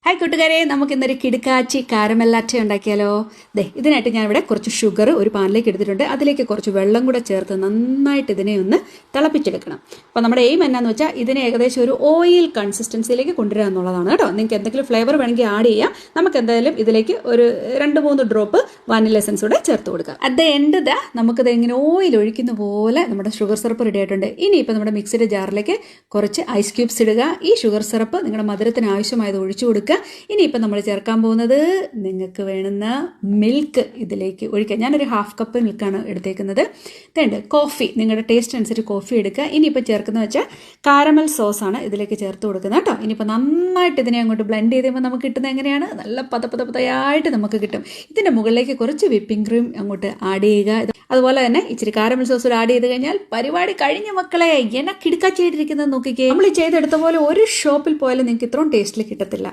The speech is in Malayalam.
ഹായ് കൂട്ടുകാരെ, നമുക്ക് ഇന്നൊരു കിടുക്കാച്ചി കാരമല്ലാറ്റ ഉണ്ടാക്കിയാലോ. ഇതിനായിട്ട് ഞാൻ ഇവിടെ കുറച്ച് ഷുഗർ ഒരു പാനിലേക്ക് എടുത്തിട്ടുണ്ട്. അതിലേക്ക് കുറച്ച് വെള്ളം കൂടെ ചേർത്ത് നന്നായിട്ട് ഇതിനെ ഒന്ന് തിളപ്പിച്ചെടുക്കണം. അപ്പോൾ നമ്മുടെ എയിം എന്നാന്ന് വെച്ചാൽ ഇതിനെ ഏകദേശം ഒരു ഓയിൽ കൺസിസ്റ്റൻസിയിലേക്ക് കൊണ്ടുവരിക എന്നുള്ളതാണ് കേട്ടോ. നിങ്ങൾക്ക് എന്തെങ്കിലും ഫ്ലേവർ വേണമെങ്കിൽ ആഡ് ചെയ്യാം. നമുക്ക് എന്തായാലും ഇതിലേക്ക് ഒരു 2-3 ഡ്രോപ്പ് വാനില എസൻസ് കൂടെ ചേർത്ത് കൊടുക്കാം. അറ്റ് ദ എൻഡ് നമുക്കിത് ഇങ്ങനെ ഓയിൽ ഒഴിക്കുന്ന പോലെ നമ്മുടെ ഷുഗർ സിറപ്പ് റെഡി ആയിട്ടുണ്ട്. ഇനിയിപ്പോൾ നമ്മുടെ മിക്സിയുടെ ജാറിലേക്ക് കുറച്ച് ഐസ് ക്യൂബ്സ് ഇടുക. ഈ ഷുഗർ സിറപ്പ് നിങ്ങളുടെ മധുരത്തിന് ആവശ്യമായത് ഒഴിച്ചു കൊടുക്കുക. ഇനിയിപ്പോൾ നമ്മൾ ചേർക്കാൻ പോകുന്നത് നിങ്ങൾക്ക് വേണ്ടുന്ന മിൽക്ക് ഇതിലേക്ക് ഒഴിക്കുക. ഞാനൊരു 1/2 കപ്പ് മിൽക്കാണ് എടുത്തേക്കുന്നത്. ഇതുണ്ട് കോഫി, നിങ്ങളുടെ ടേസ്റ്റ് അനുസരിച്ച് കോഫി എടുക്കുക. ഇനിയിപ്പോൾ ചേർക്കുന്നത് വെച്ചാൽ കാരമൽ സോസാണ് ഇതിലേക്ക് ചേർത്ത് കൊടുക്കുന്നത് കേട്ടോ. ഇനിയിപ്പോൾ നന്നായിട്ട് ഇതിനെ അങ്ങോട്ട് ബ്ലെൻഡ് ചെയ്ത് കഴിയുമ്പോൾ നമുക്ക് കിട്ടുന്നത് എങ്ങനെയാണ്, നല്ല പതയായിട്ട് നമുക്ക് കിട്ടും. ഇതിൻ്റെ മുകളിലേക്ക് കുറച്ച് വിപ്പിംഗ് ക്രീം അങ്ങോട്ട് ആഡ് ചെയ്യുക. അതുപോലെ തന്നെ ഇച്ചിരി കാരമൽ സോസ് ആഡ് ചെയ്ത് കഴിഞ്ഞാൽ പരിപാടി കഴിഞ്ഞ മക്കളെ. എന്നെ കിടുക്കാച്ചിയായിട്ടിരിക്കുന്നത് നോക്കിക്കേ. നമ്മൾ ചെയ്തെടുത്ത പോലെ ഒരു ഷോപ്പിൽ പോയാലും നിങ്ങൾക്ക് ഇത്രയും ടേസ്റ്റിൽ കിട്ടത്തില്ല.